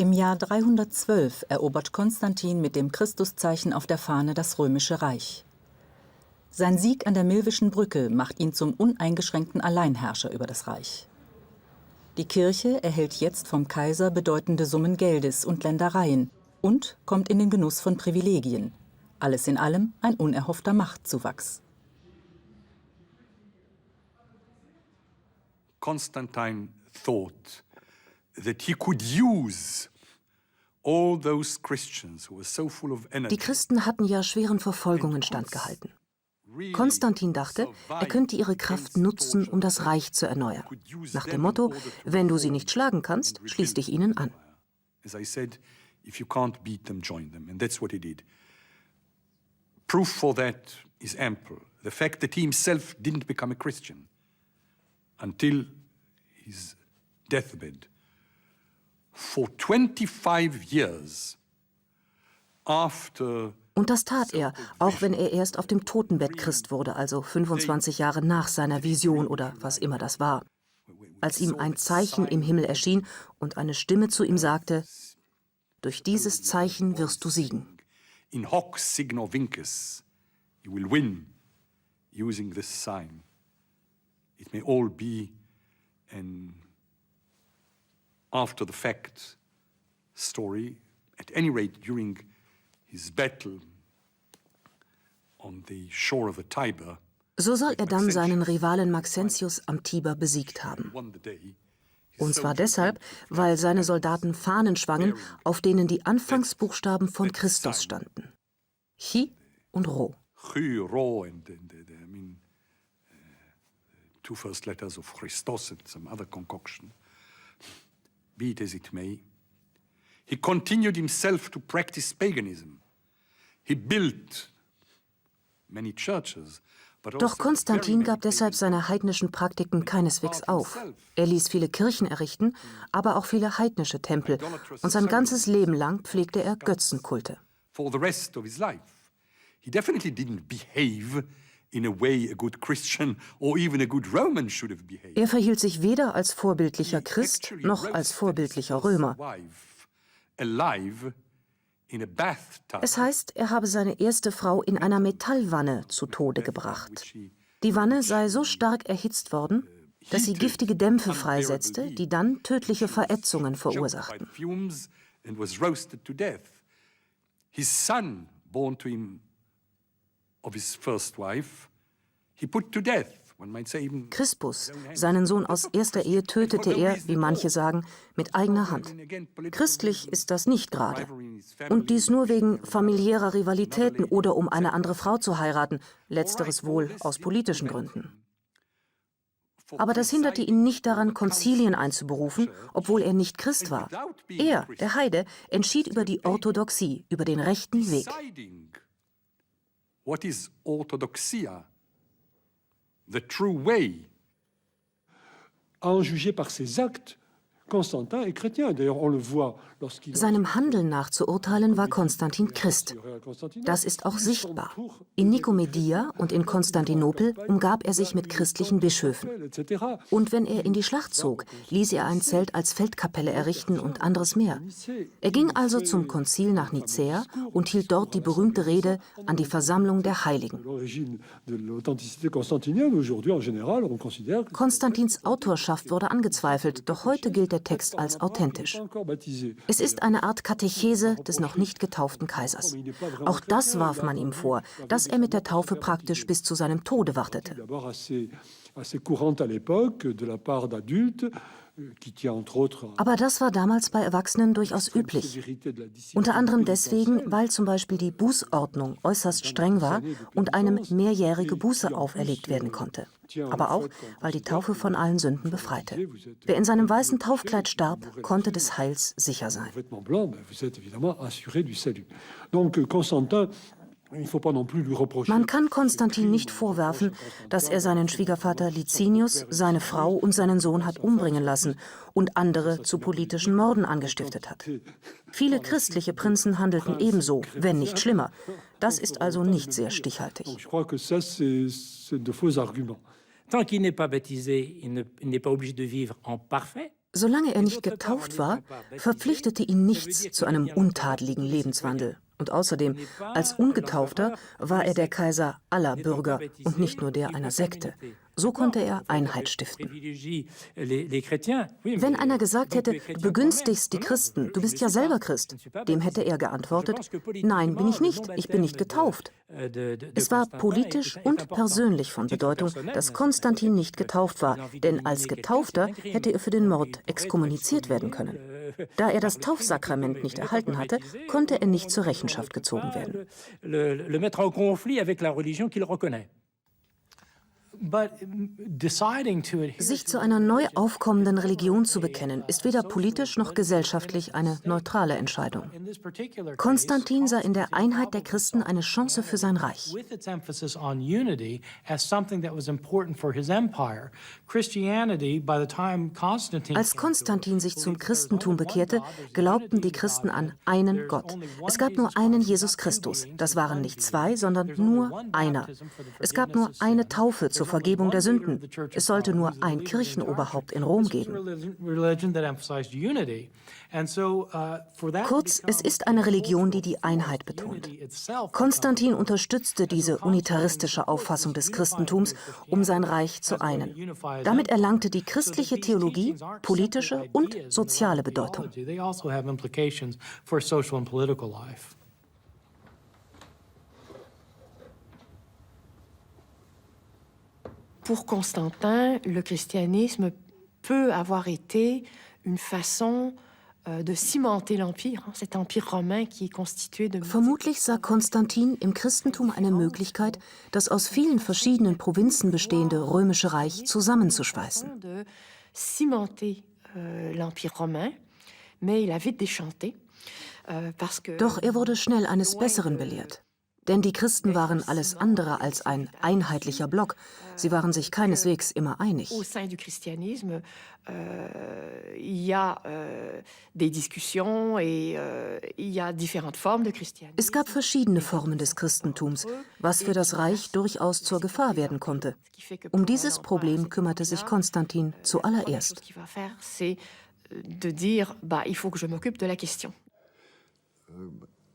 Im Jahr 312 erobert Konstantin mit dem Christuszeichen auf der Fahne das Römische Reich. Sein Sieg an der Milvischen Brücke macht ihn zum uneingeschränkten Alleinherrscher über das Reich. Die Kirche erhält jetzt vom Kaiser bedeutende Summen Geldes und Ländereien und kommt in den Genuss von Privilegien. Alles in allem ein unerhoffter Machtzuwachs. Constantine thought that he could use all those Christians who were so full of energy. Die Christen hatten ja schweren Verfolgungen standgehalten. Konstantin dachte, er könnte ihre Kraft nutzen, um das Reich zu erneuern. Nach dem Motto, wenn du sie nicht schlagen kannst, schließ dich ihnen an. As I said, if you can't beat them, join them. And that's what he did. Proof for that is ample. The fact that he himself didn't become a Christian until his deathbed. For 25 years after. Und das tat er, auch wenn er erst auf dem Totenbett Christ wurde, also 25 Jahre nach seiner Vision oder was immer das war. Als ihm ein Zeichen im Himmel erschien und eine Stimme zu ihm sagte, durch dieses Zeichen wirst du siegen. In hoc signo vinces, you will win using this sign. It may all be an after the fact story, at any rate during his battle on the shore of the Tiber. So soll er dann seinen Rivalen Maxentius am Tiber besiegt haben. Und zwar deshalb, weil seine Soldaten Fahnen schwangen, auf denen die Anfangsbuchstaben von Christus standen. Chi und Rho. Chi, Rho, and two first letters of Christos and some other concoction. Be it as it may, he continued himself to practice paganism. He built many churches. Doch Konstantin gab deshalb seine heidnischen Praktiken keineswegs auf. Er ließ viele Kirchen errichten, aber auch viele heidnische Tempel. Und sein ganzes Leben lang pflegte er Götzenkulte. For the rest of his life, he definitely didn't behave in a way a good Christian or even a good Roman should have behaved. Er verhielt sich weder als vorbildlicher Christ noch als vorbildlicher Römer. Es heißt, er habe seine erste Frau in einer Metallwanne zu Tode gebracht. Die Wanne sei so stark erhitzt worden, dass sie giftige Dämpfe freisetzte, die dann tödliche Verätzungen verursachten. His son, born to him of his first wife, he put to death. Crispus, seinen Sohn aus erster Ehe, tötete er, wie manche sagen, mit eigener Hand. Christlich ist das nicht gerade. Und dies nur wegen familiärer Rivalitäten oder um eine andere Frau zu heiraten, letzteres wohl aus politischen Gründen. Aber das hinderte ihn nicht daran, Konzilien einzuberufen, obwohl er nicht Christ war. Er, der Heide, entschied über die Orthodoxie, über den rechten Weg. What is Orthodoxia? The true way. En jugé par ses actes, Constantin est chrétien. D'ailleurs, on le voit lorsqu'il. Seinem Handeln nach zu urteilen war Konstantin Christ. Das ist auch sichtbar. In Nikomedia und in Konstantinopel umgab er sich mit christlichen Bischöfen. Und wenn er in die Schlacht zog, ließ er ein Zelt als Feldkapelle errichten und anderes mehr. Er ging also zum Konzil nach Nicäa und hielt dort die berühmte Rede an die Versammlung der Heiligen. Konstantins Autorschaft wurde angezweifelt, doch heute gilt der Text als authentisch. Es ist eine Art Katechese des noch nicht getauften Kaisers. Auch das warf man ihm vor, dass er mit der Taufe praktisch bis zu seinem Tode wartete. Aber das war damals bei Erwachsenen durchaus üblich. Unter anderem deswegen, weil zum Beispiel die Bußordnung äußerst streng war und einem mehrjährige Buße auferlegt werden konnte. Aber auch, weil die Taufe von allen Sünden befreite. Wer in seinem weißen Taufkleid starb, konnte des Heils sicher sein. Man kann Konstantin nicht vorwerfen, dass er seinen Schwiegervater Licinius, seine Frau und seinen Sohn hat umbringen lassen und andere zu politischen Morden angestiftet hat. Viele christliche Prinzen handelten ebenso, wenn nicht schlimmer. Das ist also nicht sehr stichhaltig. Tant qu'il n'est pas baptisé, il n'est pas obligé de vivre en parfait. Solange er nicht getauft war, verpflichtete ihn nichts zu einem untadeligen Lebenswandel. Und außerdem, als Ungetaufter war er der Kaiser aller Bürger und nicht nur der einer Sekte. So konnte er Einheit stiften. Wenn einer gesagt hätte, du begünstigst die Christen, du bist ja selber Christ, dem hätte er geantwortet, nein, bin ich nicht, ich bin nicht getauft. Es war politisch und persönlich von Bedeutung, dass Konstantin nicht getauft war, denn als Getaufter hätte er für den Mord exkommuniziert werden können. Da er das Taufsakrament nicht erhalten hatte, konnte er nicht zur Rechenschaft gezogen werden. Sich zu einer neu aufkommenden Religion zu bekennen, ist weder politisch noch gesellschaftlich eine neutrale Entscheidung. Konstantin sah in der Einheit der Christen eine Chance für sein Reich. Als Konstantin sich zum Christentum bekehrte, glaubten die Christen an einen Gott. Es gab nur einen Jesus Christus. Das waren nicht zwei, sondern nur einer. Es gab nur eine Taufe zur Vergebung der Sünden. Es sollte nur ein Kirchenoberhaupt in Rom geben. Kurz, es ist eine Religion, die die Einheit betont. Konstantin unterstützte diese unitaristische Auffassung des Christentums, um sein Reich zu einen. Damit erlangte die christliche Theologie politische und soziale Bedeutung. Pour Constantin, le christianisme peut avoir été une façon de cimenter l'Empire, cet Empire romain qui est constitué de... Vermutlich sah Konstantin im Christentum eine Möglichkeit, das aus vielen verschiedenen Provinzen bestehende Römische Reich zusammenzuschweißen. ...de cimenter l'Empire romain, mais il a vite déchanté, parce que... Doch er wurde schnell eines Besseren belehrt. Denn die Christen waren alles andere als ein einheitlicher Block. Sie waren sich keineswegs immer einig. Au sein du christianisme, il y a des discussions et il y a différentes formes de christianisme. Es gab verschiedene Formen des Christentums, was für das Reich durchaus zur Gefahr werden konnte. Um dieses Problem kümmerte sich Konstantin zuallererst. De dire, il faut que je m'occupe de la question.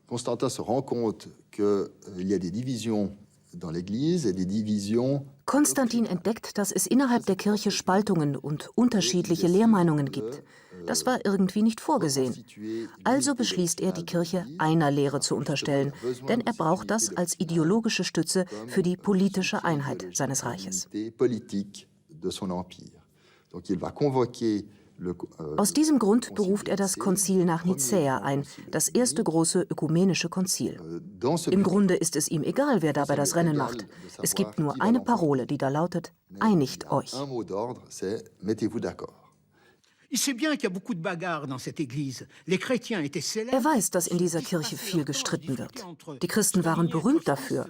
Constantin se rend compte qu'il y a des divisions dans l'Église et des divisions. Konstantin entdeckt, dass es innerhalb der Kirche Spaltungen und unterschiedliche Lehrmeinungen gibt. Das war irgendwie nicht vorgesehen. Also beschließt er, die Kirche einer Lehre zu unterstellen, denn er braucht das als ideologische Stütze für die politische Einheit seines Reiches. Aus diesem Grund beruft er das Konzil nach Nicäa ein, das erste große ökumenische Konzil. Im Grunde ist es ihm egal, wer dabei das Rennen macht. Es gibt nur eine Parole, die da lautet: Einigt euch. Er weiß, dass in dieser Kirche viel gestritten wird. Die Christen waren berühmt dafür.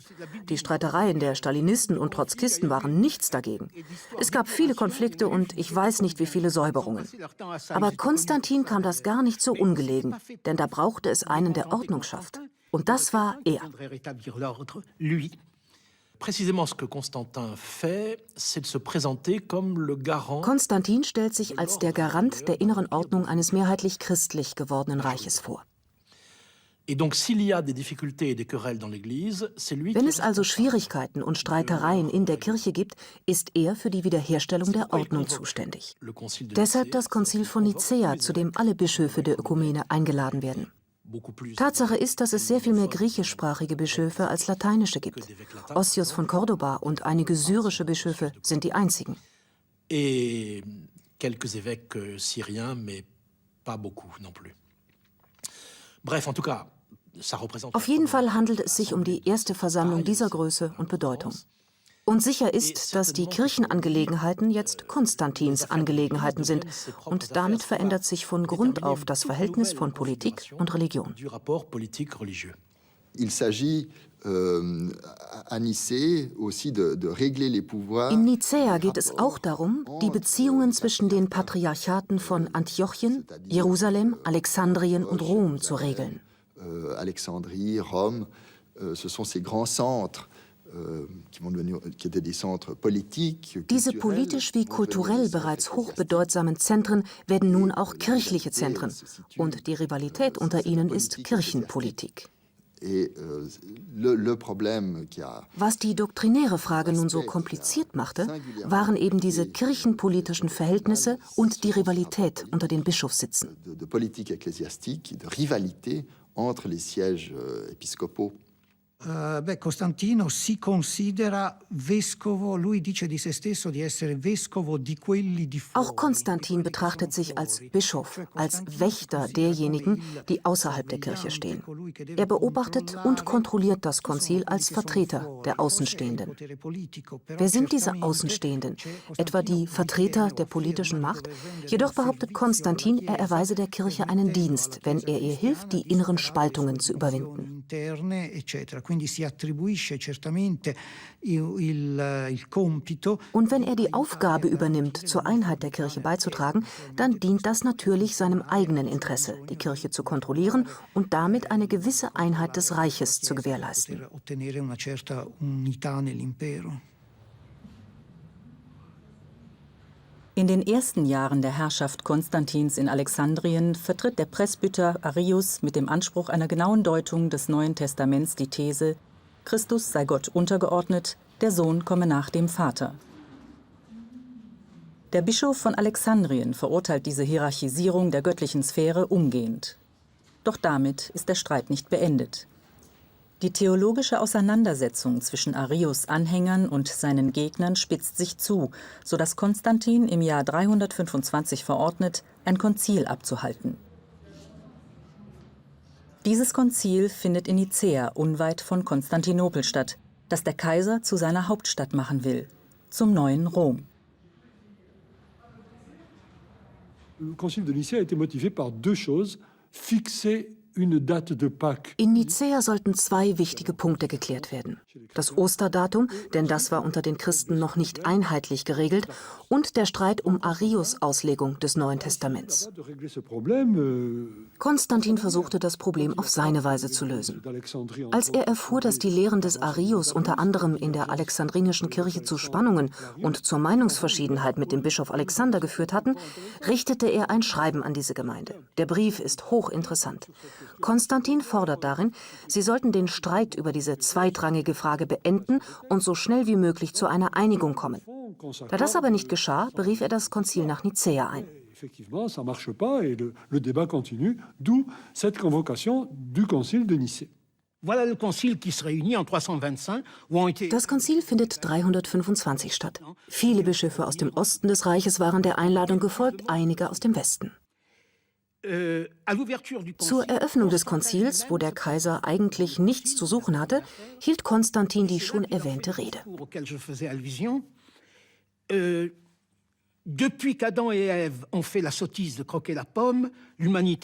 Die Streitereien der Stalinisten und Trotzkisten waren nichts dagegen. Es gab viele Konflikte und ich weiß nicht, wie viele Säuberungen. Aber Konstantin kam das gar nicht so ungelegen, denn da brauchte es einen, der Ordnung schafft. Und das war er. Précisément ce que Constantin fait, c'est de se présenter comme le garant. Konstantin stellt sich als der Garant der inneren Ordnung eines mehrheitlich christlich gewordenen Reiches vor. Et donc s'il y a des difficultés et des querelles dans l'Église, c'est lui. Wenn es also Schwierigkeiten und Streitereien in der Kirche gibt, ist er für die Wiederherstellung der Ordnung zuständig. Deshalb das Konzil von Nicäa, zu dem alle Bischöfe der Ökumene eingeladen werden. Tatsache ist, dass es sehr viel mehr griechischsprachige Bischöfe als lateinische gibt. Ossius von Cordoba und einige syrische Bischöfe sind die einzigen. Et quelques évêques syriens, mais pas beaucoup non plus. Bref, en tout cas, ça représente. Auf jeden Fall handelt es sich um die erste Versammlung dieser Größe und Bedeutung. Und sicher ist, dass die Kirchenangelegenheiten jetzt Konstantins Angelegenheiten sind. Und damit verändert sich von Grund auf das Verhältnis von Politik und Religion. Il s'agit à Nicée aussi de régler les pouvoirs. In Nicäa geht es auch darum, die Beziehungen zwischen den Patriarchaten von Antiochien, Jerusalem, Alexandrien und Rom zu regeln. Alexandrie, Rome, ce sont ces grands centres Diese politisch wie kulturell bereits hochbedeutsamen Zentren werden nun auch kirchliche Zentren. Und die Rivalität unter ihnen ist Kirchenpolitik. Was die doktrinäre Frage nun so kompliziert machte, waren eben diese kirchenpolitischen Verhältnisse und die Rivalität unter den Bischofssitzen. Costantino si considera vescovo, lui dice di se stesso di essere vescovo di quelli di fuori. Auch Konstantin betrachtet sich als Bischof, als Wächter derjenigen, die außerhalb der Kirche stehen. Er beobachtet und kontrolliert das Konzil als Vertreter der Außenstehenden. Wer sind diese Außenstehenden? Etwa die Vertreter der politischen Macht? Jedoch behauptet Konstantin, er erweise der Kirche einen Dienst, wenn er ihr hilft, die inneren Spaltungen zu überwinden. Quindi si attribuisce certamente il compito. Und wenn er die Aufgabe übernimmt, zur Einheit der Kirche beizutragen, dann dient das natürlich seinem eigenen Interesse, die Kirche zu kontrollieren und damit eine gewisse Einheit des Reiches zu gewährleisten. In den ersten Jahren der Herrschaft Konstantins in Alexandrien vertritt der Presbyter Arius mit dem Anspruch einer genauen Deutung des Neuen Testaments die These, Christus sei Gott untergeordnet, der Sohn komme nach dem Vater. Der Bischof von Alexandrien verurteilt diese Hierarchisierung der göttlichen Sphäre umgehend. Doch damit ist der Streit nicht beendet. Die theologische Auseinandersetzung zwischen Arius' Anhängern und seinen Gegnern spitzt sich zu, sodass Konstantin im Jahr 325 verordnet, ein Konzil abzuhalten. Dieses Konzil findet in Nicäa unweit von Konstantinopel statt, das der Kaiser zu seiner Hauptstadt machen will, zum neuen Rom. Le Concile de Nicée a été motivé par deux choses: fixer une date de Pâques. In Nicäa sollten zwei wichtige Punkte geklärt werden. Das Osterdatum, denn das war unter den Christen noch nicht einheitlich geregelt, und der Streit um Arius' Auslegung des Neuen Testaments. Konstantin versuchte, das Problem auf seine Weise zu lösen. Als er erfuhr, dass die Lehren des Arius unter anderem in der alexandrinischen Kirche zu Spannungen und zur Meinungsverschiedenheit mit dem Bischof Alexander geführt hatten, richtete er ein Schreiben an diese Gemeinde. Der Brief ist hochinteressant. Konstantin fordert darin, sie sollten den Streit über diese zweitrangige Frage beenden und so schnell wie möglich zu einer Einigung kommen. Da das aber nicht geschah, berief er das Konzil nach Nicäa ein. Effectivement, ça marche pas et le débat continue, d'où cette convocation du Concile de Nicée. Das Konzil findet 325 statt. Viele Bischöfe aus dem Osten des Reiches waren der Einladung gefolgt, einige aus dem Westen. Zur Eröffnung des Konzils, wo der Kaiser eigentlich nichts zu suchen hatte, hielt Konstantin die schon erwähnte Rede.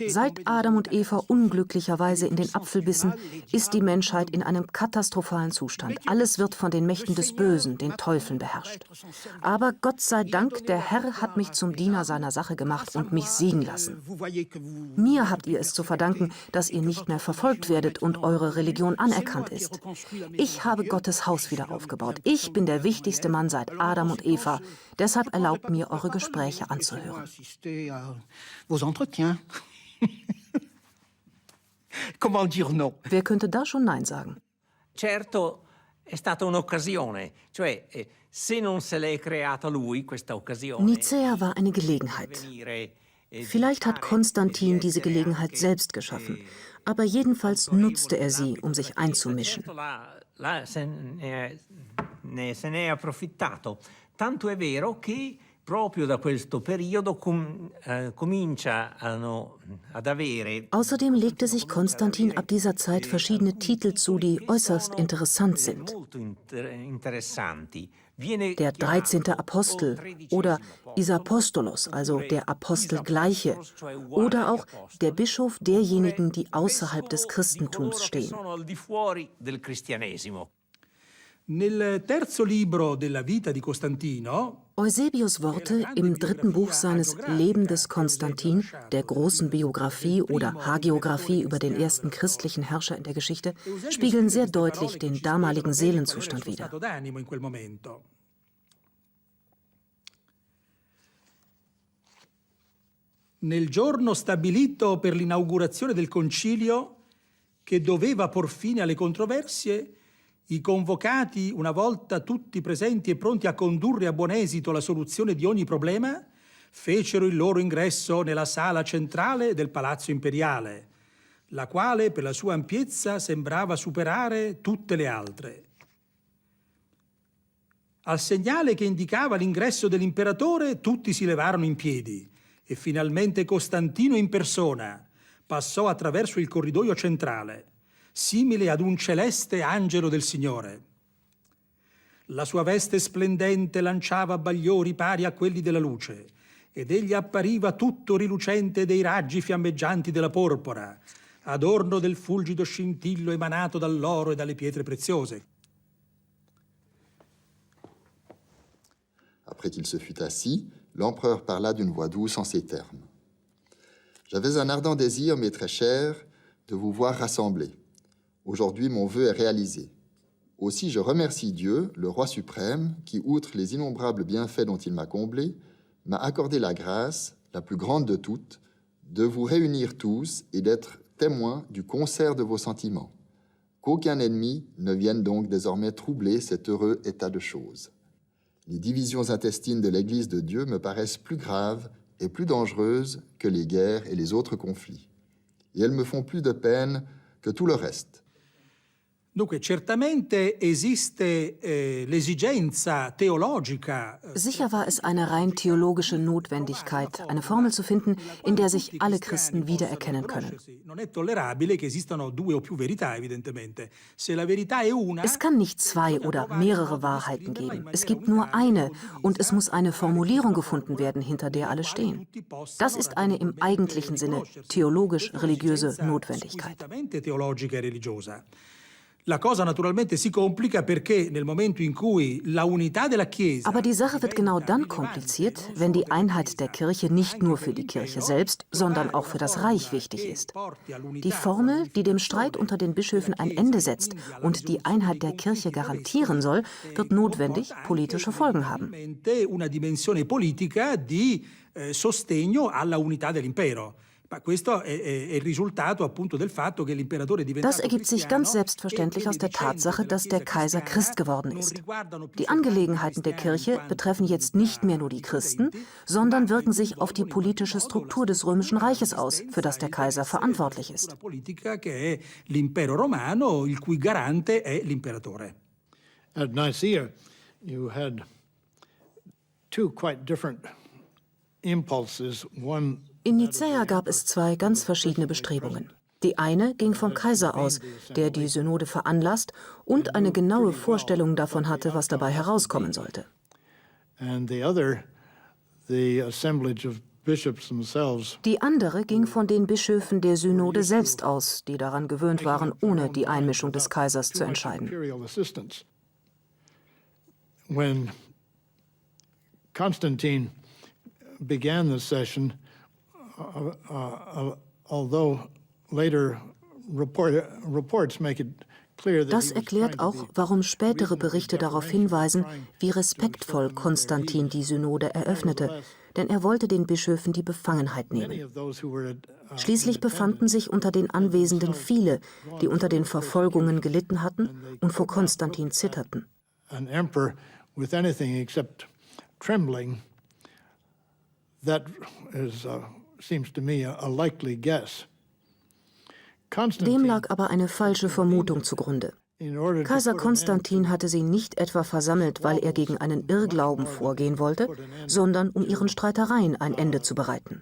Seit Adam und Eva unglücklicherweise in den Apfel bissen, ist die Menschheit in einem katastrophalen Zustand. Alles wird von den Mächten des Bösen, den Teufeln, beherrscht. Aber Gott sei Dank, der Herr hat mich zum Diener seiner Sache gemacht und mich siegen lassen. Mir habt ihr es zu verdanken, dass ihr nicht mehr verfolgt werdet und eure Religion anerkannt ist. Ich habe Gottes Haus wieder aufgebaut. Ich bin der wichtigste Mann seit Adam und Eva. Deshalb erlaubt mir, eure Gespräche anzuhören. Wer könnte da schon Nein sagen? Certo, è stata un'occasione, cioè se non se l'è creata lui questa occasione. Nicäa war eine Gelegenheit. Vielleicht hat Konstantin diese Gelegenheit selbst geschaffen, aber jedenfalls nutzte er sie, um sich einzumischen. Se ne è approfittato. Tanto è vero che proprio da questo periodo cominciano ad avere. Außerdem legte sich Konstantin ab dieser Zeit verschiedene Titel zu, die äußerst interessant sind. Der 13. Apostel oder Isapostolos, also der Apostelgleiche, oder auch der Bischof derjenigen, die außerhalb des Christentums stehen. Eusebius' Worte im 3. Buch seines Leben des Konstantin, der großen Biografie oder Hagiographie über den ersten christlichen Herrscher in der Geschichte, spiegeln sehr deutlich den damaligen Seelenzustand wider. Nel giorno stabilito per l'inaugurazione del concilio, che doveva por fine alle controversie, i convocati, una volta tutti presenti e pronti a condurre a buon esito la soluzione di ogni problema, fecero il loro ingresso nella sala centrale del Palazzo Imperiale, la quale per la sua ampiezza sembrava superare tutte le altre. Al segnale che indicava l'ingresso dell'imperatore, tutti si levarono in piedi e finalmente Costantino in persona passò attraverso il corridoio centrale, simile ad un celeste angelo del Signore. La sua veste splendente lanciava bagliori pari a quelli della luce, ed egli appariva tutto rilucente dei raggi fiammeggianti della porpora, adorno del fulgido scintillo emanato dall'oro e dalle pietre preziose. Après qu'il se fut assis, l'empereur parla d'une voix douce en ces termes. J'avais un ardent désir, mes très chers, de vous voir rassemblés. Aujourd'hui, mon vœu est réalisé. Aussi, je remercie Dieu, le Roi suprême, qui, outre les innombrables bienfaits dont il m'a comblé, m'a accordé la grâce, la plus grande de toutes, de vous réunir tous et d'être témoin du concert de vos sentiments. Qu'aucun ennemi ne vienne donc désormais troubler cet heureux état de choses. Les divisions intestines de l'Église de Dieu me paraissent plus graves et plus dangereuses que les guerres et les autres conflits. Et elles me font plus de peine que tout le reste. Dunque, certamente esiste l'esigenza teologica. Sicher war es eine rein theologische Notwendigkeit, eine Formel zu finden, in der sich alle Christen wiedererkennen können. Es kann nicht zwei oder mehrere Wahrheiten geben. Es gibt nur eine und es muss eine Formulierung gefunden werden, hinter der alle stehen. Das ist eine im eigentlichen Sinne theologisch-religiöse Notwendigkeit. La cosa naturalmente si complica perché nel momento in cui la unità della Chiesa. Aber die Sache wird genau dann kompliziert, wenn die Einheit der Kirche nicht nur für die Kirche selbst, sondern auch für das Reich wichtig ist. Die Formel, die dem Streit unter den Bischöfen ein Ende setzt und die Einheit der Kirche garantieren soll, wird notwendig politische Folgen haben. Una dimensione politica di sostegno alla unità dell'impero. Das ergibt sich ganz selbstverständlich aus der Tatsache, dass der Kaiser Christ geworden ist. Die Angelegenheiten der Kirche betreffen jetzt nicht mehr nur die Christen, sondern wirken sich auf die politische Struktur des Römischen Reiches aus, für das der Kaiser verantwortlich ist. At Nicaea, you had two quite different impulses. One in Nicäa gab es zwei ganz verschiedene Bestrebungen. Die eine ging vom Kaiser aus, der die Synode veranlasst und eine genaue Vorstellung davon hatte, was dabei herauskommen sollte. Die andere ging von den Bischöfen der Synode selbst aus, die daran gewöhnt waren, ohne die Einmischung des Kaisers zu entscheiden. When Constantine began the session, although later reports make it clear that das erklärt auch, warum spätere Berichte darauf hinweisen, wie respektvoll Konstantin die Synode eröffnete, denn er wollte den Bischöfen die Befangenheit nehmen. Schließlich befanden sich unter den Anwesenden viele, die unter den Verfolgungen gelitten hatten und vor Konstantin zitterten. An emperor with anything except trembling, that is seems to me a likely guess. Dem lag aber eine falsche Vermutung zugrunde. Kaiser Konstantin hatte sie nicht etwa versammelt, weil er gegen einen Irrglauben vorgehen wollte, sondern um ihren Streitereien ein Ende zu bereiten.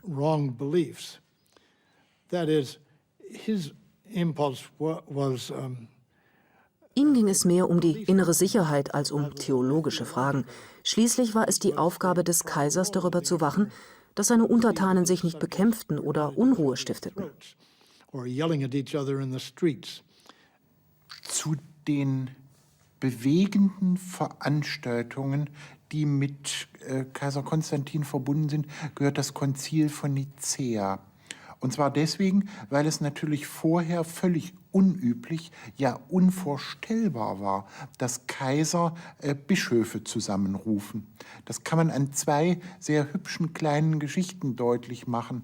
Ihm ging es mehr um die innere Sicherheit als um theologische Fragen. Schließlich war es die Aufgabe des Kaisers, darüber zu wachen, dass seine Untertanen sich nicht bekämpften oder Unruhe stifteten. Zu den bewegenden Veranstaltungen die mit Kaiser Konstantin verbunden sind, gehört das Konzil von Nicäa. Und zwar deswegen, weil es natürlich vorher völlig unüblich, ja unvorstellbar war, dass Kaiser Bischöfe zusammenrufen. Das kann man an zwei sehr hübschen kleinen Geschichten deutlich machen.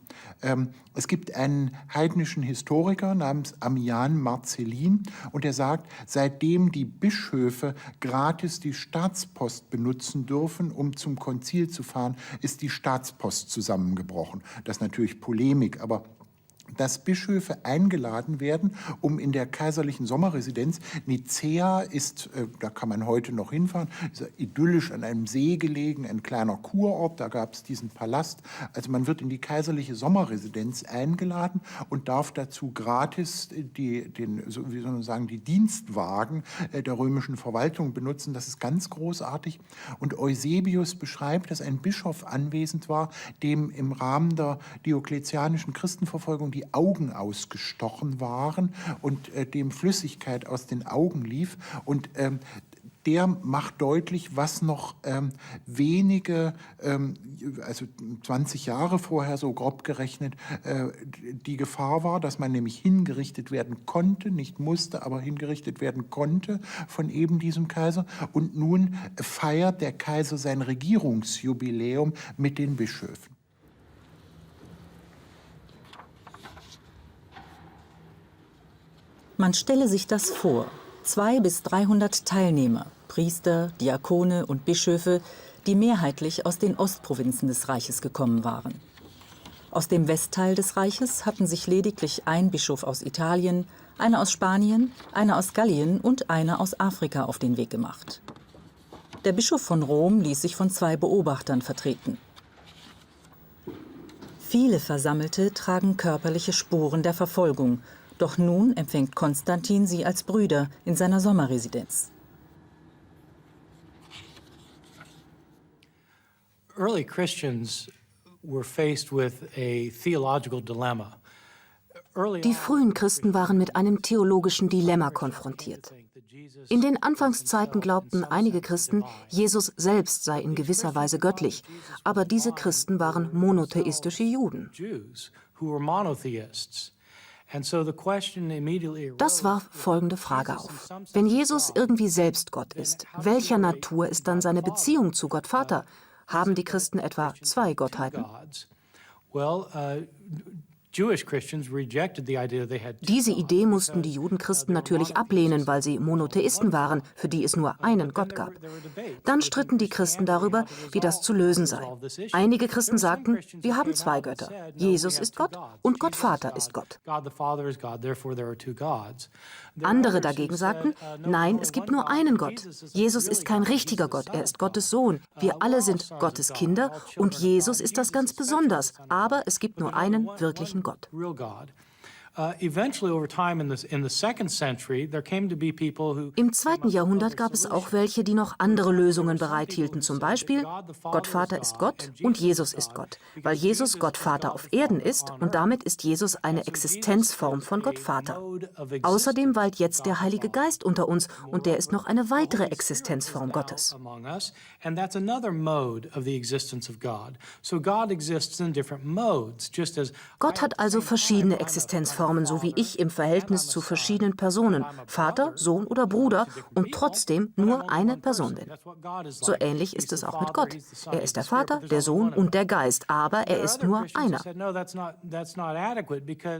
Es gibt einen heidnischen Historiker namens Ammian Marcellin und der sagt, seitdem die Bischöfe gratis die Staatspost benutzen dürfen, um zum Konzil zu fahren, ist die Staatspost zusammengebrochen. Das ist natürlich Polemik, aber dass Bischöfe eingeladen werden, um in der kaiserlichen Sommerresidenz, Nicäa ist, da kann man heute noch hinfahren, ist idyllisch an einem See gelegen, ein kleiner Kurort, da gab es diesen Palast. Also man wird in die kaiserliche Sommerresidenz eingeladen und darf dazu gratis die Dienstwagen der römischen Verwaltung benutzen. Das ist ganz großartig. Und Eusebius beschreibt, dass ein Bischof anwesend war, dem im Rahmen der diokletianischen Christenverfolgung die Augen ausgestochen waren und dem Flüssigkeit aus den Augen lief. Und der macht deutlich, was noch wenige, also 20 Jahre vorher so grob gerechnet, die Gefahr war, dass man nämlich hingerichtet werden konnte, nicht musste, aber hingerichtet werden konnte von eben diesem Kaiser. Und nun feiert der Kaiser sein Regierungsjubiläum mit den Bischöfen. Man stelle sich das vor. 200 bis 300 Teilnehmer, Priester, Diakone und Bischöfe, die mehrheitlich aus den Ostprovinzen des Reiches gekommen waren. Aus dem Westteil des Reiches hatten sich lediglich ein Bischof aus Italien, einer aus Spanien, einer aus Gallien und einer aus Afrika auf den Weg gemacht. Der Bischof von Rom ließ sich von 2 Beobachtern vertreten. Viele Versammelte tragen körperliche Spuren der Verfolgung. Doch nun empfängt Konstantin sie als Brüder in seiner Sommerresidenz. Early Christians were faced with a theological dilemma. Die frühen Christen waren mit einem theologischen Dilemma konfrontiert. In den Anfangszeiten glaubten einige Christen, Jesus selbst sei in gewisser Weise göttlich, aber diese Christen waren monotheistische Juden. Das warf folgende Frage auf. Wenn Jesus irgendwie selbst Gott ist, welcher Natur ist dann seine Beziehung zu Gott Vater? Haben die Christen etwa 2 Gottheiten? Diese Idee mussten die Judenchristen natürlich ablehnen, weil sie Monotheisten waren, für die es nur einen Gott gab. Dann stritten die Christen darüber, wie das zu lösen sei. Einige Christen sagten, wir haben 2 Götter. Jesus ist Gott und Gott Vater ist Gott. Andere dagegen sagten, nein, es gibt nur einen Gott. Jesus ist kein richtiger Gott, er ist Gottes Sohn. Wir alle sind Gottes Kinder und Jesus ist das ganz besonders. Aber es gibt nur einen wirklichen Gott. Im 2. Jahrhundert gab es auch welche, die noch andere Lösungen bereithielten. Zum Beispiel, Gott Vater ist Gott und Jesus ist Gott. Weil Jesus Gott Vater auf Erden ist und damit ist Jesus eine Existenzform von Gott Vater. Außerdem weilt jetzt der Heilige Geist unter uns und der ist noch eine weitere Existenzform Gottes. Gott hat also verschiedene Existenzformen, so wie ich im Verhältnis zu verschiedenen Personen, Vater, Sohn oder Bruder, und trotzdem nur eine Person bin. So ähnlich ist es auch mit Gott. Er ist der Vater, der Sohn und der Geist, aber er ist nur einer.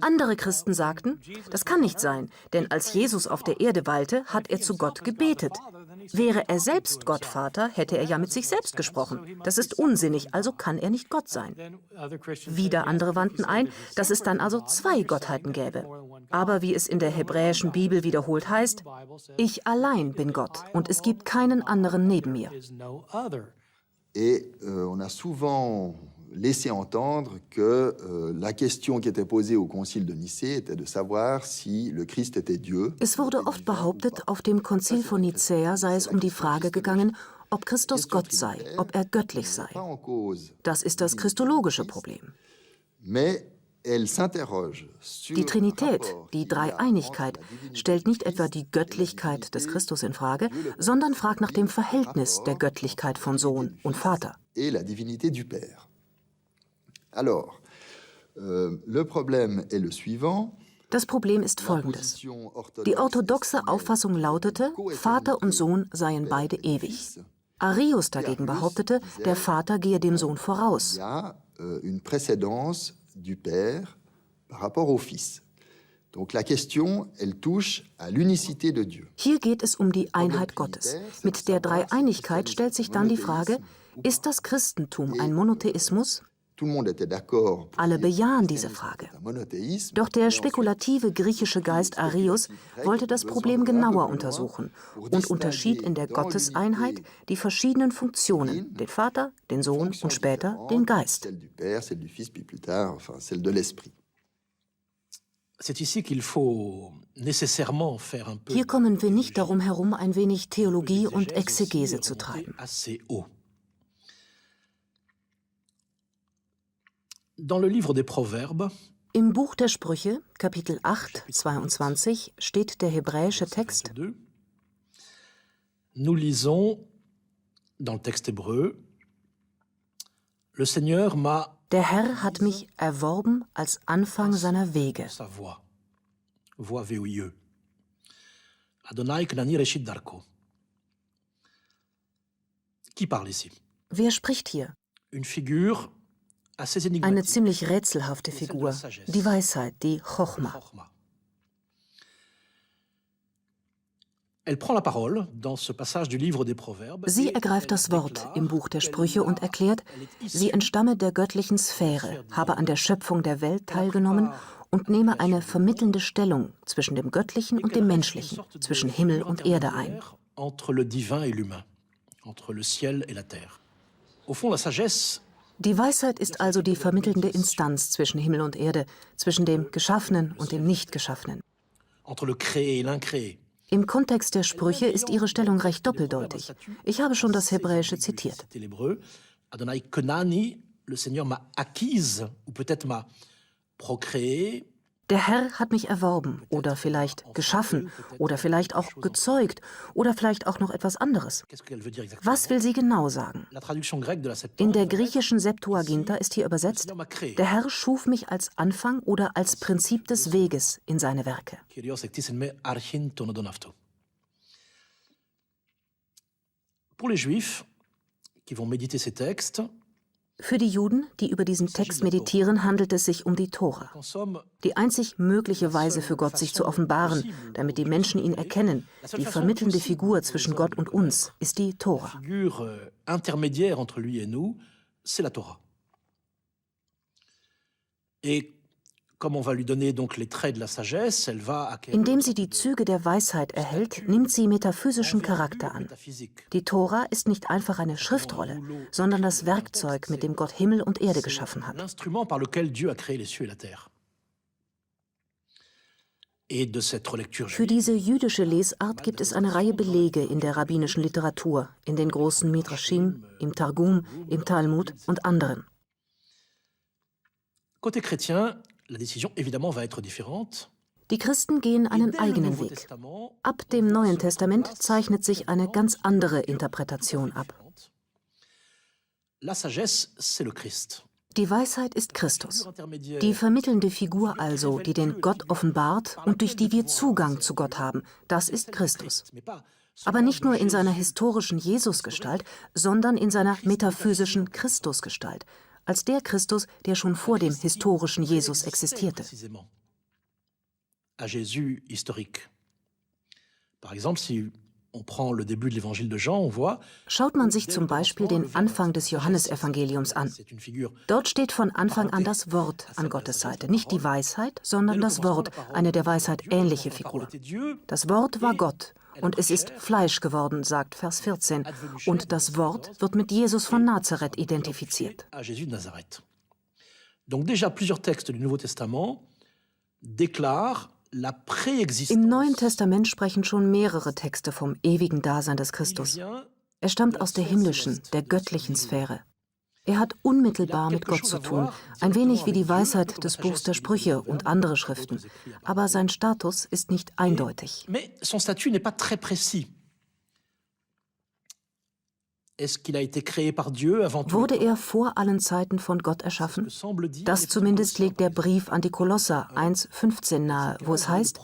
Andere Christen sagten, das kann nicht sein, denn als Jesus auf der Erde weilte, hat er zu Gott gebetet. Wäre er selbst Gott Vater, hätte er ja mit sich selbst gesprochen. Das ist unsinnig, also kann er nicht Gott sein. Wieder andere wandten ein, dass es dann also 2 Gottheiten gäbe. Aber wie es in der hebräischen Bibel wiederholt heißt, ich allein bin Gott und es gibt keinen anderen neben mir. Et on a souvent laissé entendre que la question qui était posée au Concile de Nicée était de savoir si le Christ était Dieu. Es wurde oft behauptet, auf dem Konzil von Nicäa sei es um die Frage gegangen, ob Christus Gott sei, ob er göttlich sei. Das ist das christologische Problem. Mais Die Trinität, die Dreieinigkeit, stellt nicht etwa die Göttlichkeit des Christus in Frage, sondern fragt nach dem Verhältnis der Göttlichkeit von Sohn und Vater. Das Problem ist folgendes. Die orthodoxe Auffassung lautete, Vater und Sohn seien beide ewig. Arius dagegen behauptete, der Vater gehe dem Sohn voraus. Du Père par rapport au Fils. Donc la question, elle touche à l'unicité de Dieu. Hier geht es um die Einheit Gottes. Mit der Dreieinigkeit stellt sich dann die Frage, ist das Christentum ein Monotheismus? Alle bejahen diese Frage. Doch der spekulative griechische Geist Arius wollte das Problem genauer untersuchen und unterschied in der Gotteseinheit die verschiedenen Funktionen, den Vater, den Sohn und später den Geist. Hier kommen wir nicht darum herum, ein wenig Theologie und Exegese zu treiben. Im Buch der Sprüche, Kapitel 8, 22, steht der hebräische Text. Nous lisons dans le texte hébreu, le Seigneur m'a Der Herr hat mich erworben als Anfang seiner Wege. sa voix, voix VOIE. Adonai Knani Reshit Darko. Qui parle ici? Wer spricht hier? Une figure assez Eine énigmatique. ziemlich rätselhafte Figur, die Weisheit, die Chochma. Elle prend la parole dans ce passage du livre des Proverbes. Sie et ergreift das elle Wort déclare im Buch der qu'elle Sprüche und erklärt, sie entstamme der göttlichen Sphäre, habe an der Schöpfung der Welt teilgenommen und nehme eine vermittelnde Stellung zwischen dem Göttlichen und dem Menschlichen, zwischen Himmel und Erde ein. entre le divin et l'humain, entre le ciel et la terre. Au fond, la sagesse Die Weisheit ist also die vermittelnde Instanz zwischen Himmel und Erde, zwischen dem Geschaffenen und dem Nicht-Geschaffenen. entre le créé et l'incréé. Im Kontext der Sprüche ist ihre Stellung recht doppeldeutig. Ich habe schon das Hebräische zitiert. C'était l'hébreu. Adonai Kenani, le Seigneur m'a acquise, ou peut-être m'a procréé. Der Herr hat mich erworben oder vielleicht geschaffen oder vielleicht auch gezeugt oder vielleicht auch noch etwas anderes. Qu'est-ce qu'elle veut dire exactement? Was will sie genau sagen? La traduction grecque de la In der Septante. griechischen Septuaginta ist hier übersetzt, der Herr schuf mich als Anfang oder als Prinzip des Weges in seine Werke. Kyrios ektis en me archin tonodonavto. Pour les Juifs qui vont méditer ces textes, Für die Juden, die über diesen Text meditieren, handelt es sich um die Tora. en somme, Die einzig mögliche Weise für Gott, sich zu offenbaren, damit die Menschen ihn erkennen, die vermittelnde Figur zwischen Gott und uns, ist die Tora. figure intermédiaire entre lui et nous, c'est la Torah. Et comme on va lui donner donc les traits de la sagesse, elle va acquérir Indem sie die Züge der Weisheit erhält, nimmt sie metaphysischen Charakter an. métaphysique. Die Tora ist nicht einfach eine Schriftrolle, sondern das Werkzeug, mit dem Gott Himmel und Erde geschaffen hat. L'instrument par lequel Dieu a créé les cieux et la terre. Et de cette relecture Für juive, diese jüdische Lesart gibt es eine Reihe Belege in der rabbinischen Literatur, in den großen Midrashim, im Targum, im Talmud und anderen. côté chrétien, la décision évidemment va être différente. Die Christen gehen einen Dès le eigenen Nouveau Weg. Testament, Ab dem Neuen Testament zeichnet sich eine ganz andere Interpretation ab. la sagesse, c'est le Christ. Die Weisheit ist Christus. Intermédiaire Die vermittelnde Figur also, die den Gott offenbart und durch die wir Zugang zu Gott haben, das ist Christus. mais pas Aber nicht nur in seiner historischen Jesusgestalt, sondern in seiner metaphysischen Christusgestalt, als der Christus, der schon vor dem historischen Jesus existierte. précisément à Jésus historique. Par exemple, si on prend le début de l'évangile de Jean, on voit Schaut man sich zum Beispiel den Anfang des Johannesevangeliums an. c'est une figure Dort steht von Anfang an das Wort an Gottes Seite. Nicht die Weisheit, sondern das Wort, eine der Weisheit ähnliche Figur. Das Wort war Gott und es ist Fleisch geworden, sagt Vers 14. Und das Wort wird mit Jesus von Nazareth identifiziert. à Jésus de Nazareth. Donc déjà plusieurs textes du Nouveau Testament déclarent la préexistence. Im Neuen Testament sprechen schon mehrere Texte vom ewigen Dasein des Christus. Er stammt aus der himmlischen, der göttlichen Sphäre. Er hat unmittelbar mit Gott zu tun, ein wenig wie die Weisheit des Buchs der Sprüche und andere Schriften. Aber sein Status ist nicht eindeutig. Mais son statut n'est pas très précis. Est-ce qu'il a été créé par Dieu avant tout? Wurde er vor allen Zeiten von Gott erschaffen? Das zumindest legt der Brief an die Kolosser 1,15 nahe, wo es heißt,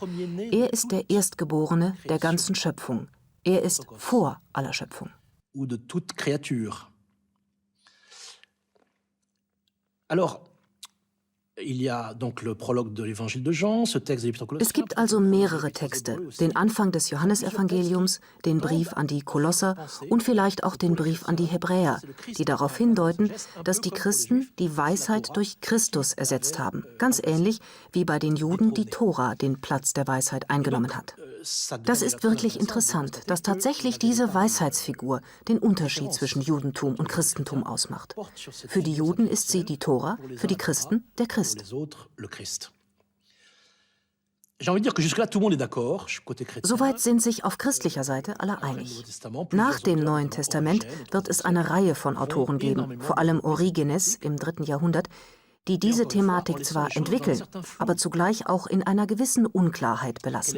er ist der Erstgeborene der ganzen Schöpfung. Er ist vor aller Schöpfung. Ou de toute créature. Alors, il y a donc le prologue de l'évangile de Jean, ce texte de l'Épître aux Colossiens. Es gibt also mehrere Texte, den Anfang des Johannesevangeliums, den Brief an die Kolosser und vielleicht auch den Brief an die Hebräer, die darauf hindeuten, dass die Christen die Weisheit durch Christus ersetzt haben, ganz ähnlich wie bei den Juden die Tora den Platz der Weisheit eingenommen hat. Das ist wirklich interessant, dass tatsächlich diese Weisheitsfigur den Unterschied zwischen Judentum und Christentum ausmacht. Für die Juden ist sie die Tora, für die Christen der Christ. Soweit sind sich auf christlicher Seite alle einig. Nach dem Neuen Testament wird es eine Reihe von Autoren geben, vor allem Origenes im 3. Jahrhundert, die diese Thematik zwar entwickeln, aber zugleich auch in einer gewissen Unklarheit belassen.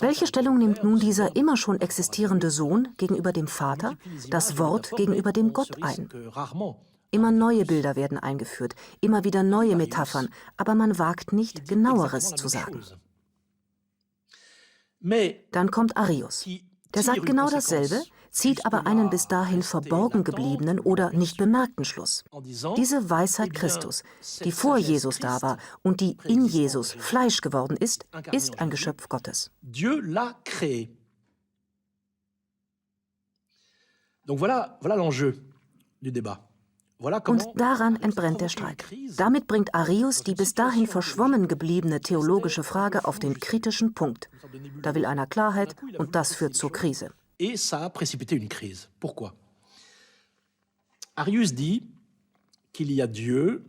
Welche Stellung nimmt nun dieser immer schon existierende Sohn gegenüber dem Vater, das Wort gegenüber dem Gott ein? Immer neue Bilder werden eingeführt, immer wieder neue Metaphern, aber man wagt nicht, Genaueres zu sagen. Dann kommt Arius. Der sagt genau dasselbe, zieht aber einen bis dahin verborgen gebliebenen oder nicht bemerkten Schluss. Diese Weisheit Christus, die vor Jesus da war und die in Jesus Fleisch geworden ist, ist ein Geschöpf Gottes. Dieu l'a créé. Donc voilà l'enjeu du débat. Und daran entbrennt der Streit. Damit bringt Arius die bis dahin verschwommen gebliebene theologische Frage auf den kritischen Punkt. Da will einer Klarheit und das führt zur Krise. Et ça a précipité une crise. Pourquoi? Arius dit qu'il y a Dieu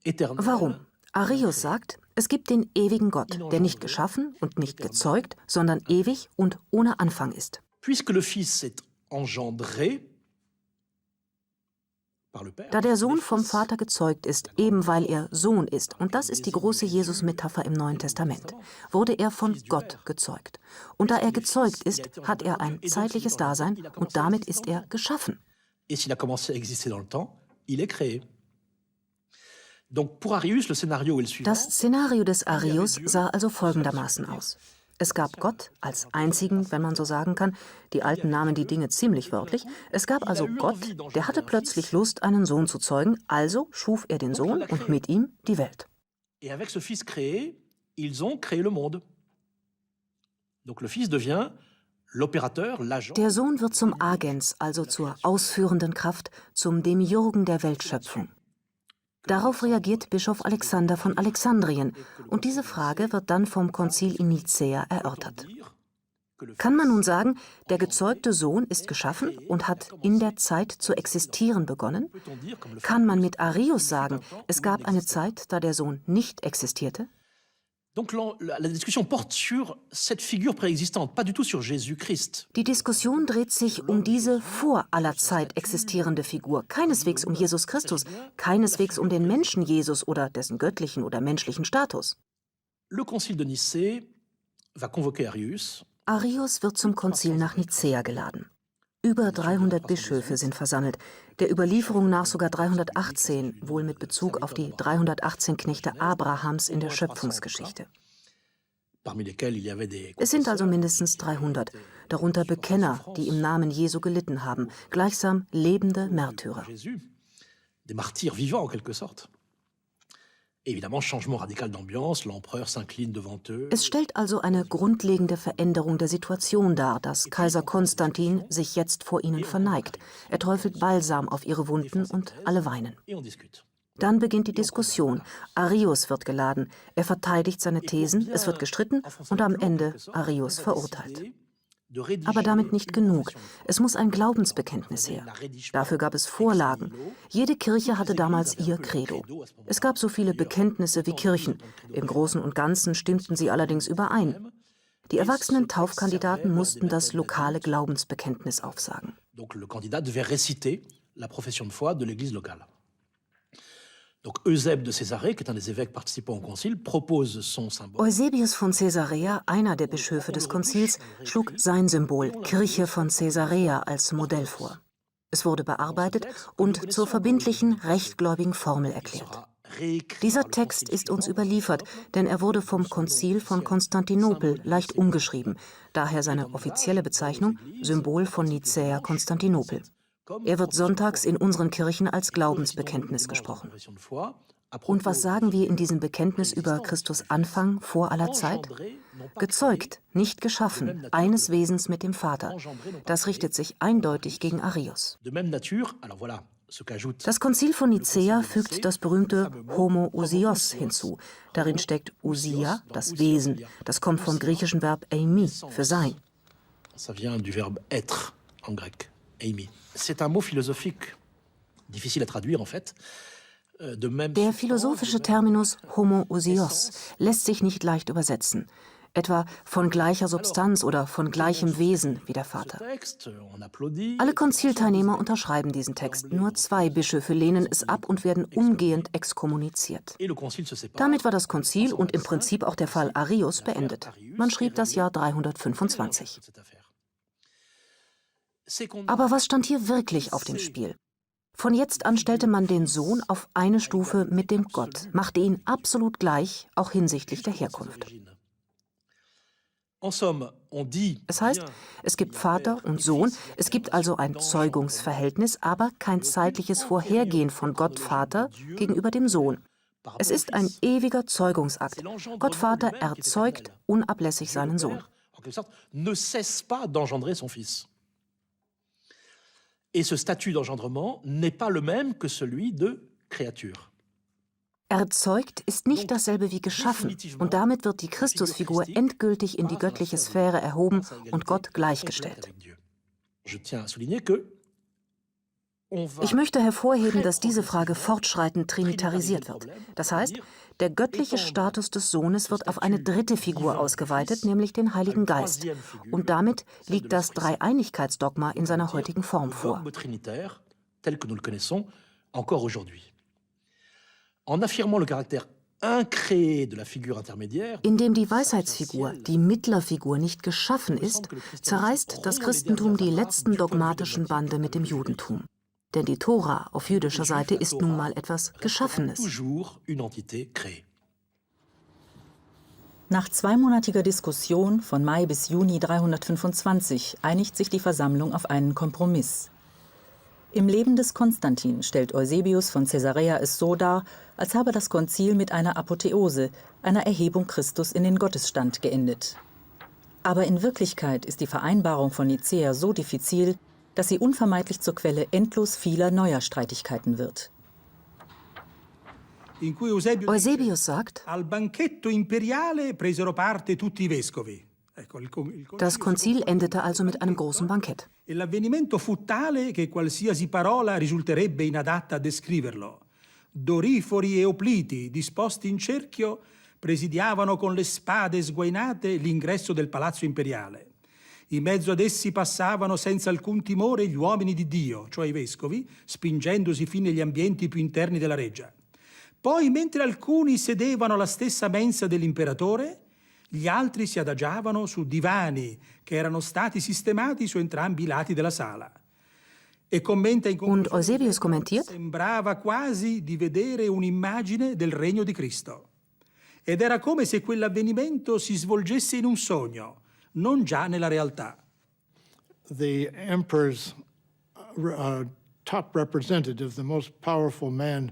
éternel. Warum? Arius sagt, es gibt den ewigen Gott, der nicht geschaffen und nicht gezeugt, sondern ewig und ohne Anfang ist. Puisque le Fils est engendré, da der Sohn vom Vater gezeugt ist, eben weil er Sohn ist, und das ist die große Jesus-Metapher im Neuen Testament, wurde er von Gott gezeugt. Und da er gezeugt ist, hat er ein zeitliches Dasein und damit ist er geschaffen. Et s'il a commencé à exister dans le temps, il est créé. Donc pour Arius, le scénario est le suivant. Das Szenario des Arius sah also folgendermaßen aus. Es gab Gott als einzigen, wenn man so sagen kann. Die Alten nahmen die Dinge ziemlich wörtlich. Es gab also Gott, der hatte plötzlich Lust, einen Sohn zu zeugen. Also schuf er den Sohn und mit ihm die Welt. Et avec ce fils créé, ils ont créé le monde. Donc le fils devient l'opérateur, l'agent. Der Sohn wird zum Agens, also zur ausführenden Kraft, zum Demiurgen der Weltschöpfung. Darauf reagiert Bischof Alexander von Alexandrien und diese Frage wird dann vom Konzil in Nicäa erörtert. Kann man nun sagen, der gezeugte Sohn ist geschaffen und hat in der Zeit zu existieren begonnen? Kann man mit Arius sagen, es gab eine Zeit, da der Sohn nicht existierte? Donc la discussion porte sur cette figure préexistante, pas du tout sur Jésus-Christ. Die Diskussion dreht sich um diese vor aller Zeit existierende Figur, keineswegs um Jesus Christus, keineswegs um den Menschen Jesus oder dessen göttlichen oder menschlichen Status. Le Concile de Nicée va convoquer Arius. Arius wird zum Konzil nach Nicäa geladen. Über 300 Bischöfe sind versammelt, der Überlieferung nach sogar 318, wohl mit Bezug auf die 318 Knechte Abrahams in der Schöpfungsgeschichte. Es sind also mindestens 300, darunter Bekenner, die im Namen Jesu gelitten haben, gleichsam lebende Märtyrer. Des martyrs vivants en quelque sorte. Évidemment, changement radical d'ambiance, l'empereur s'incline devant eux. Es stellt also eine grundlegende Veränderung der Situation dar, dass Kaiser Konstantin sich jetzt vor ihnen verneigt. Er träufelt Balsam auf ihre Wunden und alle weinen. Dann beginnt die Diskussion. Arius wird geladen. Er verteidigt seine Thesen, es wird gestritten und am Ende Arius verurteilt. Aber damit nicht genug. Es muss ein Glaubensbekenntnis her. Dafür gab es Vorlagen. Jede Kirche hatte damals ihr Credo. Es gab so viele Bekenntnisse wie Kirchen. Im Großen und Ganzen stimmten sie allerdings überein. Die erwachsenen Taufkandidaten mussten das lokale Glaubensbekenntnis aufsagen. Donc le candidat devait réciter la profession de foi de l'Église locale. Donc Eusèbe de Césarée, qui est un des évêques participants au Konzil, propose son symbole. Eusebius von Caesarea, einer der Bischöfe des Konzils, schlug sein Symbol Kirche von Caesarea als Modell vor. Es wurde bearbeitet und zur verbindlichen, rechtgläubigen Formel erklärt. Dieser Text ist uns überliefert, denn er wurde vom Konzil von Konstantinopel leicht umgeschrieben, daher seine offizielle Bezeichnung Symbol von Nicäa Konstantinopel. Er wird sonntags in unseren Kirchen als Glaubensbekenntnis gesprochen. Und was sagen wir in diesem Bekenntnis über Christus Anfang vor aller Zeit? Gezeugt, nicht geschaffen, eines Wesens mit dem Vater. Das richtet sich eindeutig gegen Arius. Das Konzil von Nicäa fügt das berühmte Homoousios hinzu. Darin steckt Ousia, das Wesen. Das kommt vom griechischen Verb eimi, für sein. Ça vient du verbe être en grec, eimi. C'est un mot philosophique, difficile à traduire en fait. Der philosophische Terminus Homoousios lässt sich nicht leicht übersetzen. Etwa von gleicher Substanz oder von gleichem Wesen wie der Vater. Alle Konzilteilnehmer unterschreiben diesen Text. Nur 2 Bischöfe lehnen es ab und werden umgehend exkommuniziert. Damit war das Konzil und im Prinzip auch der Fall Arius beendet. Man schrieb das Jahr 325. Aber was stand hier wirklich auf dem Spiel? Von jetzt an stellte man den Sohn auf eine Stufe mit dem Gott, machte ihn absolut gleich, auch hinsichtlich der Herkunft. Es heißt, es gibt Vater und Sohn, es gibt also ein Zeugungsverhältnis, aber kein zeitliches Vorhergehen von Gott Vater gegenüber dem Sohn. Es ist ein ewiger Zeugungsakt. Gott Vater erzeugt unablässig seinen Sohn. Et ce statut d'engendrement n'est pas le même que celui de créature. Erzeugt ist nicht dasselbe wie geschaffen, und damit wird die Christusfigur endgültig in die göttliche Sphäre erhoben und Gott gleichgestellt. Ich möchte hervorheben, dass diese Frage fortschreitend trinitarisiert wird. Das heißt, der göttliche Status des Sohnes wird auf eine dritte Figur ausgeweitet, nämlich den Heiligen Geist. Und damit liegt das Dreieinigkeitsdogma in seiner heutigen Form vor. Indem die Weisheitsfigur, die Mittlerfigur, nicht geschaffen ist, zerreißt das Christentum die letzten dogmatischen Bande mit dem Judentum. Denn die Tora auf jüdischer Seite ist nun mal etwas Geschaffenes. Nach 2-monatiger Diskussion von Mai bis Juni 325 einigt sich die Versammlung auf einen Kompromiss. Im Leben des Konstantin stellt Eusebius von Caesarea es so dar, als habe das Konzil mit einer Apotheose, einer Erhebung Christus in den Gottesstand, geendet. Aber in Wirklichkeit ist die Vereinbarung von Nicäa so diffizil, dass sie unvermeidlich zur Quelle endlos vieler neuer Streitigkeiten wird. Eusebius sagt, al banchetto imperiale presero parte tutti i vescovi. Das Konzil endete also mit einem großen Bankett. E l'avvenimento fu tale che qualsiasi parola risulterebbe inadatta a descriverlo. Dorifori e opliti, disposti in cerchio, presidiavano con le spade sguainate l'ingresso del palazzo imperiale. In mezzo ad essi passavano senza alcun timore gli uomini di Dio, cioè i vescovi, spingendosi fino agli ambienti più interni della reggia. Poi, mentre alcuni sedevano alla stessa mensa dell'imperatore, gli altri si adagiavano su divani che erano stati sistemati su entrambi i lati della sala. E commenta in Und Eusebius kommentiert, sembrava quasi di vedere un'immagine del regno di Cristo. Ed era come se quell'avvenimento si svolgesse in un sogno, non già nella realtà. The emperor's top representative, the most powerful man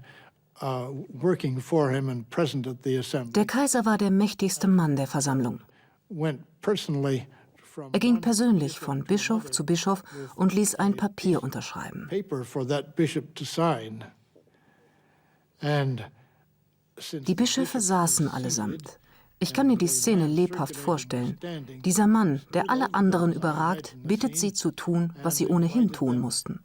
working for him and present at the assembly. Der Kaiser war der mächtigste Mann der Versammlung. Er ging persönlich von Bischof zu Bischof und ließ ein Papier unterschreiben. Die Bischöfe saßen allesamt. Ich kann mir die Szene lebhaft vorstellen. Dieser Mann, der alle anderen überragt, bittet sie zu tun, was sie ohnehin tun mussten.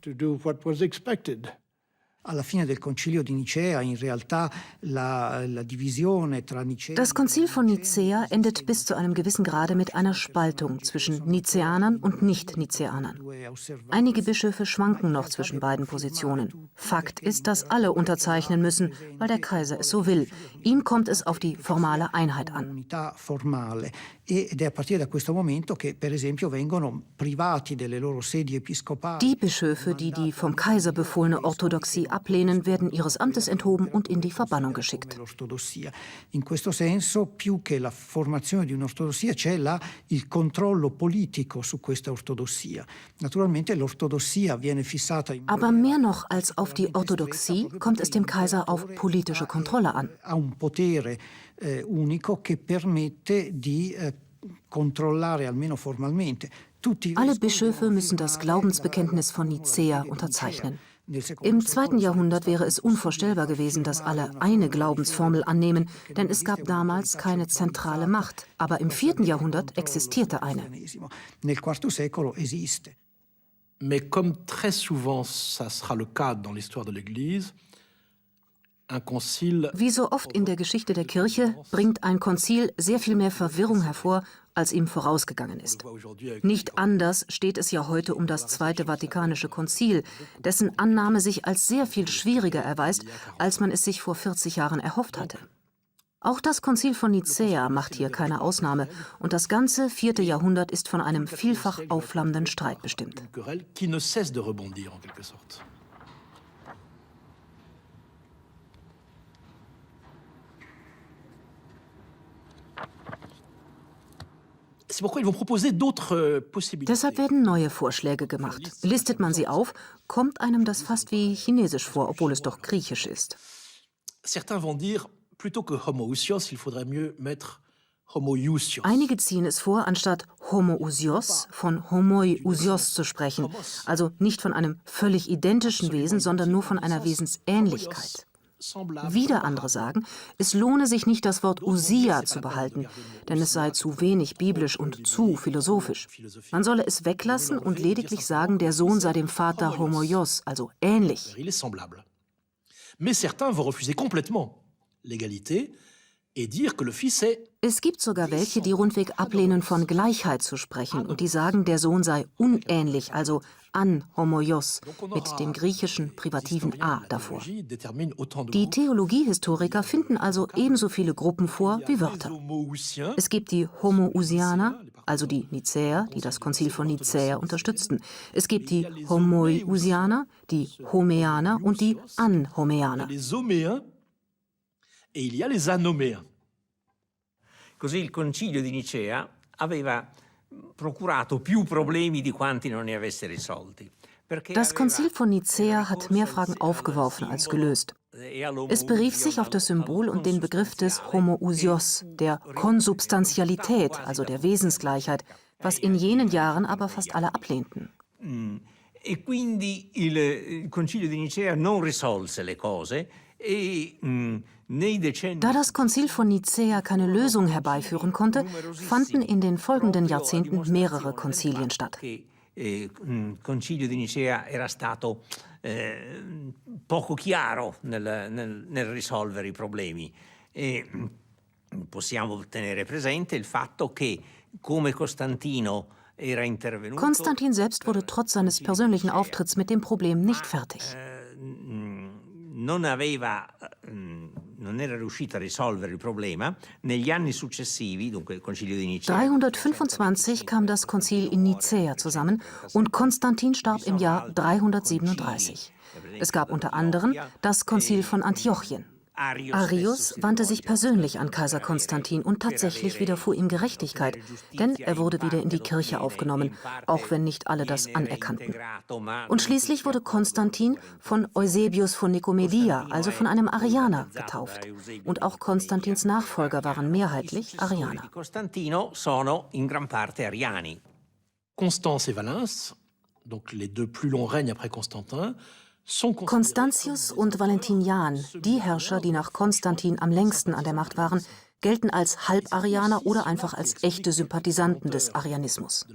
Alla fine del Concilio di Nicea in realtà la divisione tra Nicea. Das Konzil von Nicäa endet bis zu einem gewissen Grade mit einer Spaltung zwischen Nizeanern und Nicht-Nizeanern. Einige Bischöfe schwanken noch zwischen beiden Positionen. Fakt ist, dass alle unterzeichnen müssen, weil der Kaiser es so will. Ihm kommt es auf die formale Einheit an. Unità formale. Ed è a partire da questo momento che, per esempio, vengono privati delle loro sedi episcopali. Die Bischöfe, die die vom Kaiser befohlene Orthodoxie ablehnen, werden ihres Amtes enthoben und in die Verbannung geschickt. In questo senso, più che la formazione di un'ortodossia, c'è il controllo politico su questa ortodossia. Naturalmente l'ortodossia viene fissata in... Aber mehr noch als auf die Orthodoxie kommt es dem Kaiser auf politische Kontrolle an. Ha un potere unico che permette di controllare almeno formalmente. Alle Bischöfe müssen das Glaubensbekenntnis von Nicäa unterzeichnen. Im 2. Jahrhundert wäre es unvorstellbar gewesen, dass alle eine Glaubensformel annehmen, denn es gab damals keine zentrale Macht. Aber im 4. Jahrhundert existierte eine. Nel IV secolo esiste. Mais comme très souvent ça sera le cas dans l'histoire de l'Église, wie so oft in der Geschichte der Kirche bringt ein Konzil sehr viel mehr Verwirrung hervor, als ihm vorausgegangen ist. Nicht anders steht es ja heute um das Zweite Vatikanische Konzil, dessen Annahme sich als sehr viel schwieriger erweist, als man es sich vor 40 Jahren erhofft hatte. Auch das Konzil von Nicäa macht hier keine Ausnahme und das ganze 4. Jahrhundert ist von einem vielfach aufflammenden Streit bestimmt. Deshalb werden neue Vorschläge gemacht. Listet man sie auf, kommt einem das fast wie Chinesisch vor, obwohl es doch Griechisch ist. Einige ziehen es vor, anstatt homoousios von homoiousios zu sprechen, also nicht von einem völlig identischen Wesen, sondern nur von einer Wesensähnlichkeit. Wieder andere sagen, es lohne sich nicht, das Wort Ousia zu behalten, denn es sei zu wenig biblisch und zu philosophisch. Man solle es weglassen und lediglich sagen, der Sohn sei dem Vater homoios, also ähnlich. Es gibt sogar welche, die rundweg ablehnen, von Gleichheit zu sprechen und die sagen, der Sohn sei unähnlich, also an homoios, mit dem griechischen privativen a davor. Die Theologiehistoriker finden also ebenso viele Gruppen vor wie Wörter. Es gibt die Homoousianer, also die Nicäer, die das Konzil von Nicäa unterstützten. Es gibt die Homoiousianer, die Homeaner und die Anhomeaner. Così il Concilio di Nicea aveva procurato più problemi di quanti non ne avesse risolti. Das Konzil von Nicäa hat mehr Fragen aufgeworfen als gelöst. Es berief sich auf das Symbol und den Begriff des homoousios, der Konsubstantialität, also der Wesensgleichheit, was in jenen Jahren aber fast alle ablehnten. E quindi il Concilio di Nicea non risolse le cose e Da das Konzil von Nicäa keine Lösung herbeiführen konnte, fanden in den folgenden Jahrzehnten mehrere Konzilien statt. Il Concilio di Nicea era stato poco chiaro nel risolvere i problemi. E possiamo tenere presente il fatto che, come Costantino era intervenuto... Konstantin selbst wurde trotz seines persönlichen Auftritts mit dem Problem nicht fertig. Non era riuscito a risolvere il problema. Negli anni successivi, dunque il Concilio di Nicea... 325 kam das Konzil in Nicäa zusammen und Konstantin starb im Jahr 337. Es gab unter anderem das Konzil von Antiochien. Arius wandte sich persönlich an Kaiser Konstantin und tatsächlich widerfuhr ihm Gerechtigkeit, denn er wurde wieder in die Kirche aufgenommen, auch wenn nicht alle das anerkannten. Und schließlich wurde Konstantin von Eusebius von Nikomedia, also von einem Arianer, getauft. Und auch Konstantins Nachfolger waren mehrheitlich Arianer. Constance et Valens, donc les deux plus longs règnes après Constantin, Constantius und Valentinian, die Herrscher, die nach Konstantin am längsten an der Macht waren, gelten als Halbarianer oder einfach als echte Sympathisanten des Arianismus.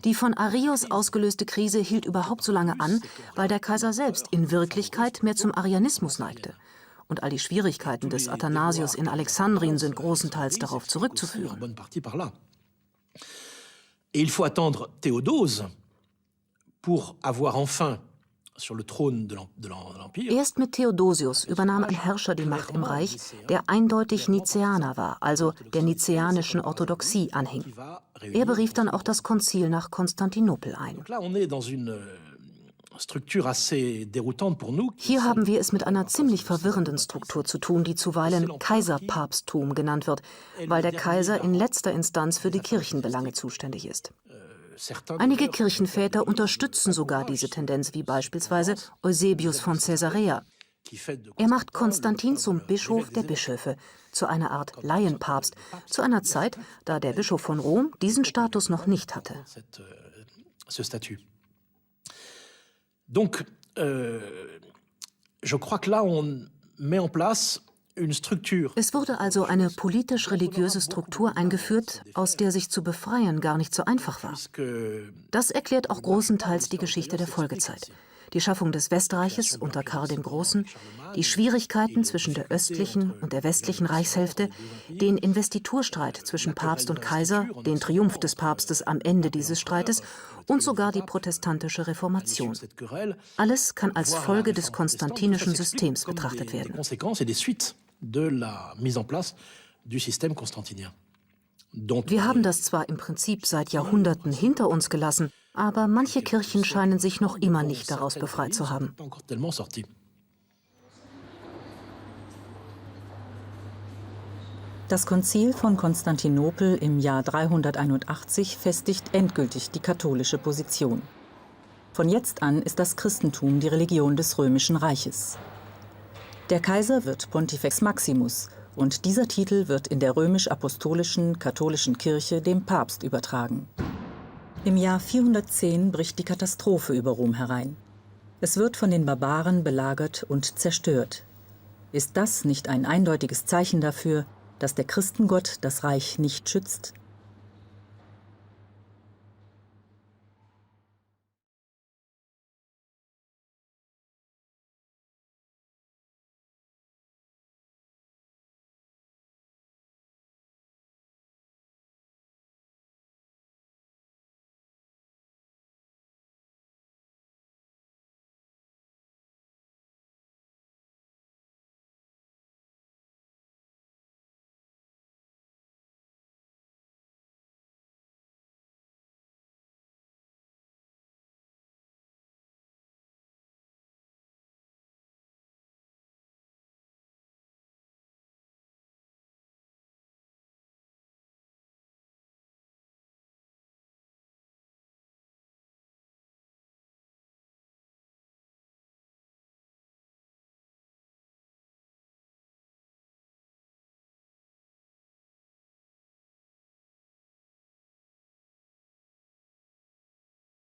Die von Arius ausgelöste Krise hielt überhaupt so lange an, weil der Kaiser selbst in Wirklichkeit mehr zum Arianismus neigte. Und all die Schwierigkeiten des Athanasius in Alexandrien sind großenteils darauf zurückzuführen. Et il faut attendre Théodose pour avoir enfin sur le trône de l'Empire. Erst mit Theodosius übernahm ein Herrscher die Macht im Reich, der eindeutig Nizeaner war, also der nizeanischen Orthodoxie anhing. Er berief dann auch das Konzil nach Konstantinopel ein. Hier haben wir es mit einer ziemlich verwirrenden Struktur zu tun, die zuweilen Kaiserpapsttum genannt wird, weil der Kaiser in letzter Instanz für die Kirchenbelange zuständig ist. Einige Kirchenväter unterstützen sogar diese Tendenz, wie beispielsweise Eusebius von Caesarea. Er macht Konstantin zum Bischof der Bischöfe, zu einer Art Laienpapst, zu einer Zeit, da der Bischof von Rom diesen Status noch nicht hatte. Donc, je crois que là, on met en place une structure. Es wurde also eine politisch-religiöse Struktur eingeführt, aus der sich zu befreien gar nicht so einfach war. Das erklärt auch großenteils die Geschichte der Folgezeit. Die Schaffung des Westreiches unter Karl dem Großen, die Schwierigkeiten zwischen der östlichen und der westlichen Reichshälfte, den Investiturstreit zwischen Papst und Kaiser, den Triumph des Papstes am Ende dieses Streites und sogar die protestantische Reformation. Alles kann als Folge des konstantinischen Systems betrachtet werden. Wir haben das zwar im Prinzip seit Jahrhunderten hinter uns gelassen, aber manche Kirchen scheinen sich noch immer nicht daraus befreit zu haben. Das Konzil von Konstantinopel im Jahr 381 festigt endgültig die katholische Position. Von jetzt an ist das Christentum die Religion des Römischen Reiches. Der Kaiser wird Pontifex Maximus und dieser Titel wird in der römisch-apostolischen katholischen Kirche dem Papst übertragen. Im Jahr 410 bricht die Katastrophe über Rom herein. Es wird von den Barbaren belagert und zerstört. Ist das nicht ein eindeutiges Zeichen dafür, dass der Christengott das Reich nicht schützt?